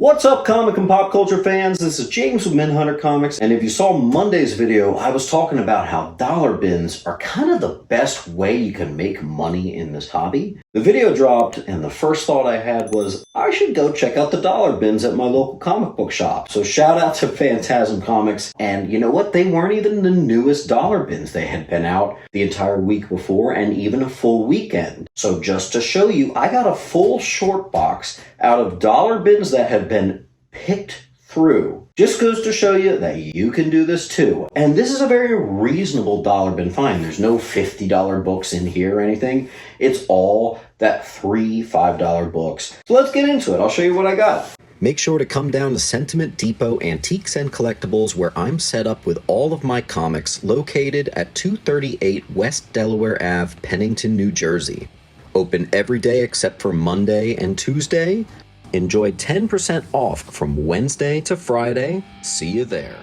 What's up, comic and pop culture fans? This is James with Hunter Comics, and if you saw Monday's video, I was talking about how dollar bins are kind of the best way you can make money in this hobby. The video dropped, and the first thought I had was, I should go check out the dollar bins at my local comic book shop. So shout out to Phantasm Comics, and you know what? They weren't even the newest dollar bins. They had been out the entire week before, and even a full weekend. So just to show you, I got a full short box out of dollar bins that have been picked through. Just goes to show you that you can do this too. And this is a very reasonable dollar bin find. There's no $50 books in here or anything. It's all that $3, $5 books. So let's get into it. I'll show you what I got. Make sure to come down to Sentiment Depot Antiques and Collectibles, where I'm set up with all of my comics, located at 238 West Delaware Ave, Pennington, New Jersey. Open every day except for Monday and Tuesday. Enjoy 10% off from Wednesday to Friday. See you there.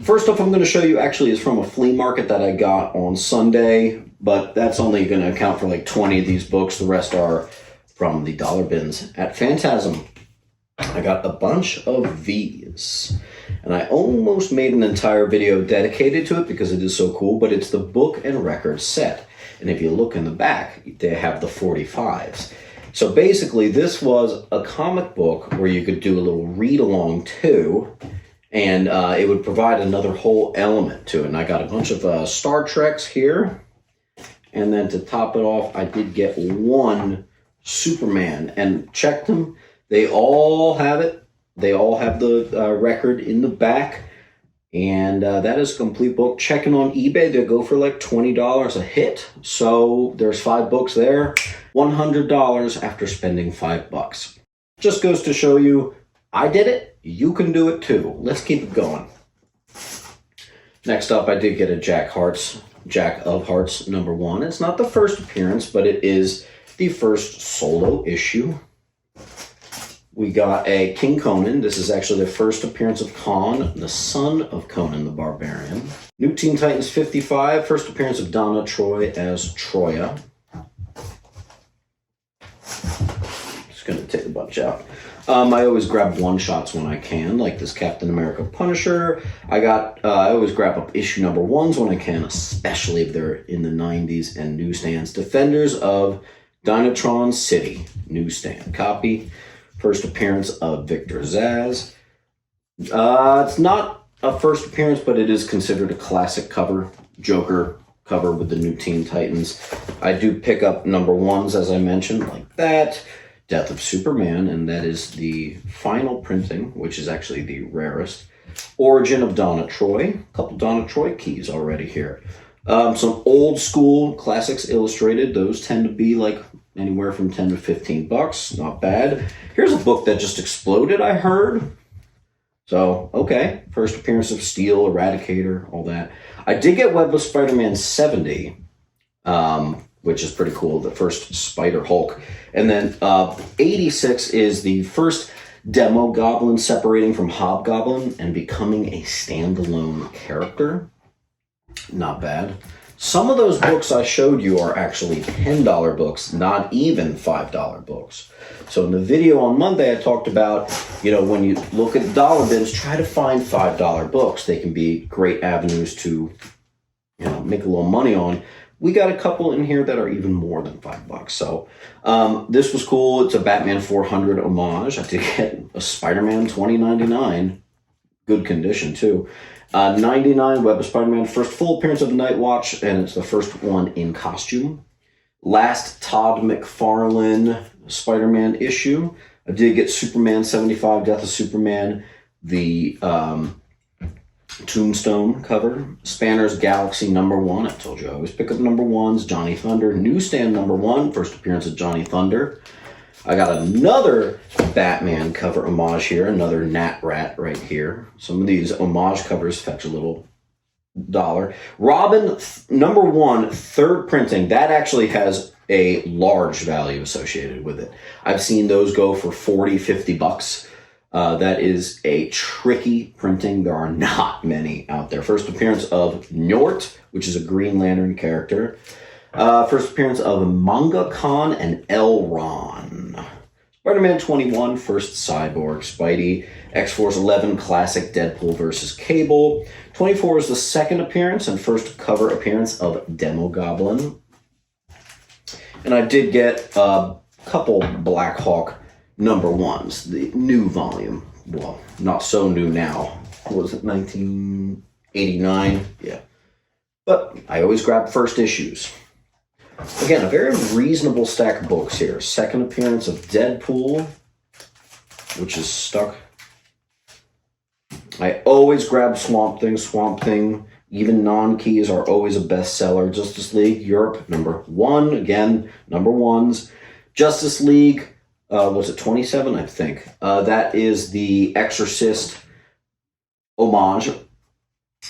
First off, I'm going to show you actually is from a flea market that I got on Sunday, but that's only going to account for like 20 of these books. The rest are from the dollar bins at Phantasm. I got a bunch of these, and I almost made an entire video dedicated to it because it is so cool, but it's the book and record set. And if you look in the back, they have the 45s. So basically, this was a comic book where you could do a little read-along too, and it would provide another whole element to it. And I got a bunch of Star Treks here, and then to top it off, I did get one Superman, and checked them. They all have it. They all have the record in the back. And that is a complete book. Checking on eBay, they go for like $20 a hit. So there's 5 books there. $100 after spending $5. Just goes to show you, I did it. You can do it too. Let's keep it going. Next up, I did get a Jack of Hearts #1. It's not the first appearance, but it is the first solo issue. We got a King Conan. This is actually the first appearance of Khan, the son of Conan the Barbarian. New Teen Titans 55, first appearance of Donna Troy as Troya. Just going to take a bunch out. I always grab one-shots when I can, like this Captain America Punisher. I always grab up issue #1s when I can, especially if they're in the 90s and newsstands. Defenders of Dynatron City, newsstand copy. First appearance of Victor Zsasz. It's not a first appearance, but it is considered a classic cover. Joker cover with the new Teen Titans. I do pick up #1s, as I mentioned, like that. Death of Superman, and that is the final printing, which is actually the rarest. Origin of Donna Troy. A couple Donna Troy keys already here. Some old school classics illustrated. Those tend to be like anywhere from 10 to 15 bucks. Not bad. Here's a book that just exploded, I heard. So, okay. First appearance of Steel, Eradicator, all that. I did get Web of Spider-Man 70, which is pretty cool. The first Spider-Hulk. And then 86 is the first Demo Goblin separating from Hobgoblin and becoming a standalone character. Not bad. Some of those books I showed you are actually $10 books, not even $5 books. So in the video on Monday, I talked about, when you look at dollar bins, try to find $5 books. They can be great avenues to, make a little money on. We got a couple in here that are even more than $5. So this was cool. It's a Batman 400 homage. I did get a Spider-Man 2099. Good condition, too. 99, Web of Spider-Man, first full appearance of Night Watch, and it's the first one in costume. Last Todd McFarlane Spider-Man issue. I did get Superman 75, Death of Superman, the Tombstone cover. Spanner's Galaxy #1. I told you I always pick up #1s. Johnny Thunder, newsstand #1, first appearance of Johnny Thunder. I got another Batman cover homage here, another Nat Rat right here. Some of these homage covers fetch a little $1. Robin #1, third printing. That actually has a large value associated with it. I've seen those go for 40, 50 bucks. That is a tricky printing. There are not many out there. First appearance of Njort, which is a Green Lantern character. First appearance of Manga Khan and Elron. Spider-Man 21, first Cyborg Spidey. X-Force 11, classic Deadpool versus Cable. 24 is the second appearance and first cover appearance of Demogoblin. And I did get a couple Black Hawk #1s, the new volume. Well, not so new now. What was it, 1989? Yeah. But I always grab first issues. Again, a very reasonable stack of books here. Second appearance of Deadpool, which is stuck. I always grab Swamp Thing. Swamp Thing, even non-keys, are always a bestseller. Justice League Europe, #1. Again, #1s. Justice League, was it 27? I think. That is the Exorcist Homage.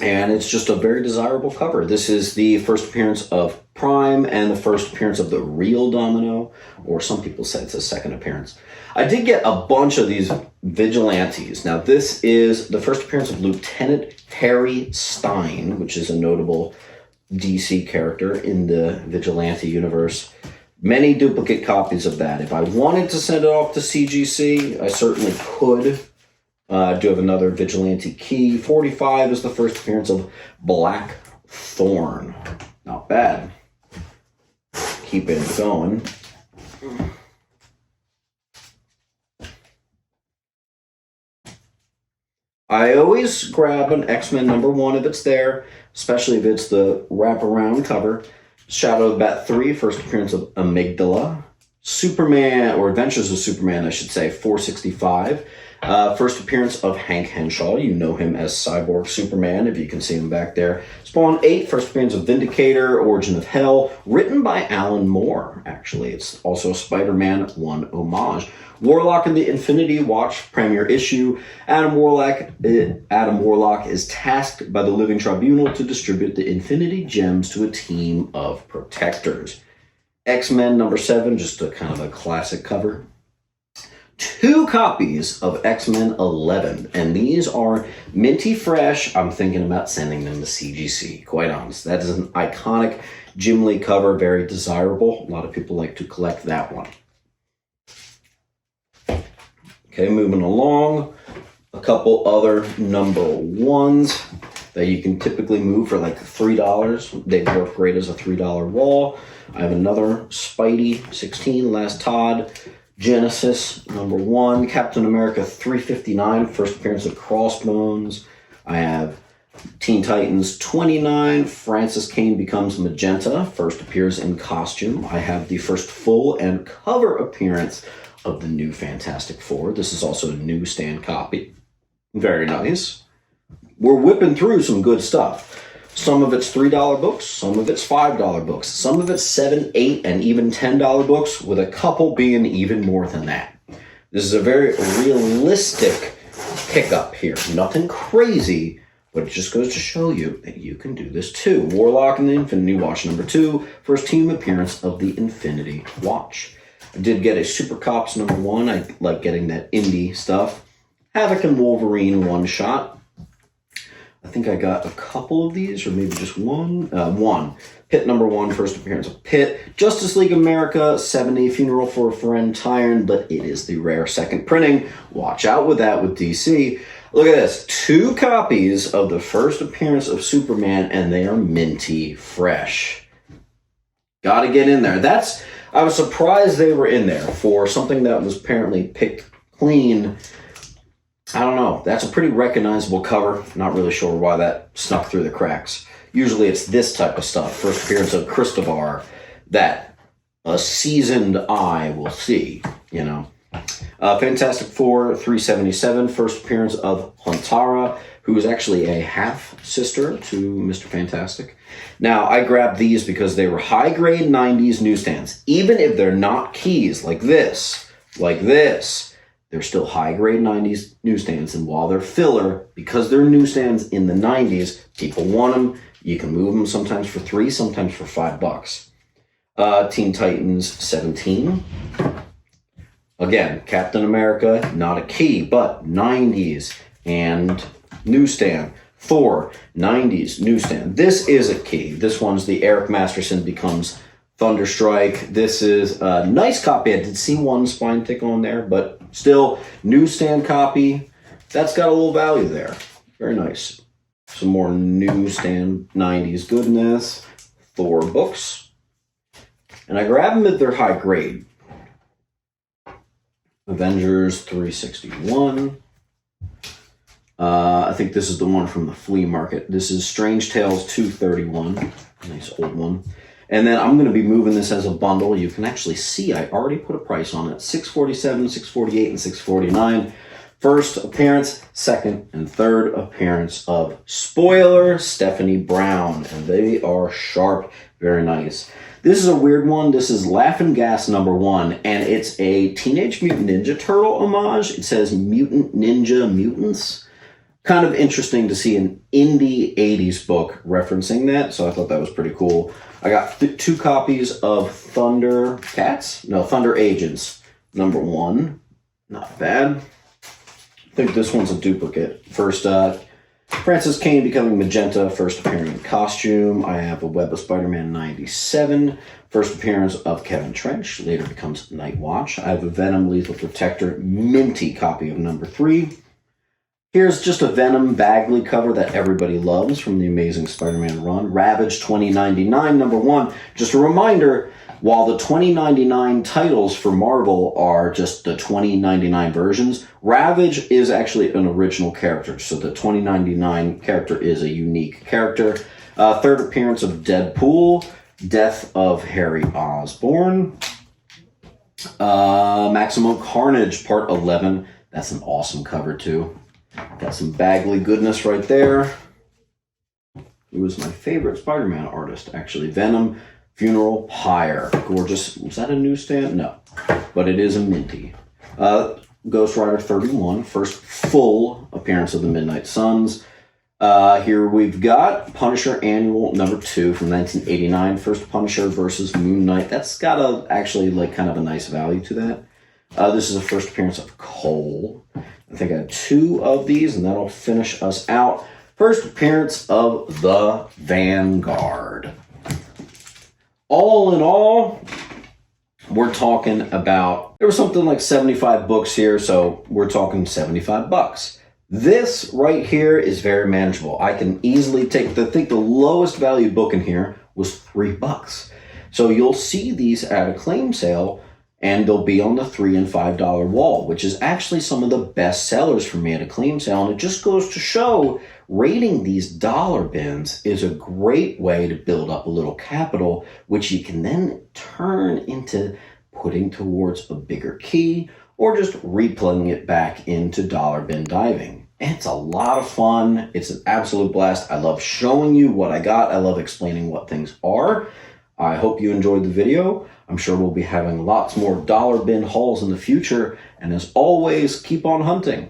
And it's just a very desirable cover. This is the first appearance of Prime and the first appearance of the real Domino, or some people say it's a second appearance. I did get a bunch of these Vigilantes. Now, this is the first appearance of Lieutenant Harry Stein, which is a notable DC character in the Vigilante universe. Many duplicate copies of that. If I wanted to send it off to CGC, I certainly could. I do have another Vigilante key. 45 is the first appearance of Black Thorn. Not bad. Keep it going. I always grab an X-Men #1 if it's there, especially if it's the wraparound cover. Shadow of the Bat 3, first appearance of Amygdala. Superman, or Adventures of Superman, I should say, 465. First appearance of Hank Henshaw. You know him as Cyborg Superman, if you can see him back there. Spawn 8, first appearance of Vindicator, Origin of Hell, written by Alan Moore, actually. It's also a Spider-Man 1 homage. Warlock and the Infinity Watch, premiere issue. Adam Warlock is tasked by the Living Tribunal to distribute the Infinity Gems to a team of protectors. X-Men #7, just a kind of a classic cover. 2 copies of X-Men 11, and these are minty fresh. I'm thinking about sending them to CGC, quite honest. That is an iconic Jim Lee cover, very desirable. A lot of people like to collect that one. Okay, moving along. A couple other #1s that you can typically move for like $3. They work great as a $3 wall. I have another Spidey 16, Last Todd. Genesis #1, Captain America 359, first appearance of Crossbones. I have Teen Titans 29, Francis Kane becomes Magenta, first appears in costume. I have the first full and cover appearance of the new Fantastic Four. This is also a newsstand copy. Very nice. We're whipping through some good stuff. Some of it's $3 books, some of it's $5 books, some of it's $7, $8, and even $10 books, with a couple being even more than that. This is a very realistic pickup here. Nothing crazy, but it just goes to show you that you can do this too. Warlock and the Infinity Watch #2, first team appearance of the Infinity Watch. I did get a Super Cops #1. I like getting that indie stuff. Havoc and Wolverine one-shot. I think I got a couple of these, or maybe just one. One. Pitt #1, first appearance of Pitt. Justice League America 70, Funeral for a Friend Tyrant, but it is the rare second printing. Watch out with that with DC. Look at this. 2 copies of the first appearance of Superman, and they are minty fresh. Gotta get in there. I was surprised they were in there for something that was apparently picked clean. I don't know. That's a pretty recognizable cover. Not really sure why that snuck through the cracks. Usually it's this type of stuff. First appearance of Christopher that a seasoned eye will see, you know. Fantastic Four 377. First appearance of Huntara, who is actually a half-sister to Mr. Fantastic. Now, I grabbed these because they were high-grade 90s newsstands. Even if they're not keys like this, they're still high-grade 90s newsstands, and while they're filler, because they're newsstands in the 90s, people want them. You can move them sometimes for $3, sometimes for $5. Teen Titans 17. Again, Captain America, not a key, but 90s and newsstand. Thor, 90s newsstand. This is a key. This one's the Eric Masterson becomes Thunderstrike. This is a nice copy. I did see one spine tickle on there, but still, newsstand copy. That's got a little value there. Very nice. Some more newsstand 90s goodness. Thor books. And I grab them at their high grade. Avengers 361. I think this is the one from the flea market. This is Strange Tales 231. Nice old one. And then I'm going to be moving this as a bundle. You can actually see I already put a price on it. $647, $648, and $649. First appearance, second, and third appearance of Spoiler Stephanie Brown. And they are sharp. Very nice. This is a weird one. This is Laugh-In Gas #1, and it's a Teenage Mutant Ninja Turtle homage. It says Mutant Ninja Mutants. Kind of interesting to see an indie 80s book referencing that, so I thought that was pretty cool. I got 2 copies of Thunder Agents #1. Not bad. I think this one's a duplicate. First, Francis Kane becoming Magenta, first appearing in costume. I have a Web of Spider-Man 97, first appearance of Kevin Trench, later becomes Night Watch. I have a Venom Lethal Protector minty copy of #3. Here's just a Venom Bagley cover that everybody loves from the Amazing Spider-Man run. Ravage 2099 #1. Just a reminder, while the 2099 titles for Marvel are just the 2099 versions, Ravage is actually an original character. So the 2099 character is a unique character. Third appearance of Deadpool, Death of Harry Osborn. Maximum Carnage Part 11. That's an awesome cover too. Got some Bagley goodness right there. He was my favorite Spider-Man artist, actually. Venom Funeral Pyre. Gorgeous. Was that a newsstand? No. But it is a minty. Ghost Rider 31. First full appearance of the Midnight Suns. Here we've got Punisher Annual #2 from 1989. First Punisher versus Moon Knight. That's got actually kind of a nice value to that. This is the first appearance of Cole. I think I have 2 of these, and that'll finish us out. First appearance of the Vanguard. All in all, we're talking about, there was something like 75 books here, so we're talking $75. This right here is very manageable. I can easily take, I think the lowest value book in here was $3. So you'll see these at a claim sale, and they'll be on the $3 and $5 wall, which is actually some of the best sellers for me at a claim sale. And it just goes to show rating these dollar bins is a great way to build up a little capital, which you can then turn into putting towards a bigger key or just replaying it back into dollar bin diving. It's a lot of fun. It's an absolute blast. I love showing you what I got. I love explaining what things are. I hope you enjoyed the video. I'm sure we'll be having lots more dollar bin hauls in the future. And as always, keep on hunting.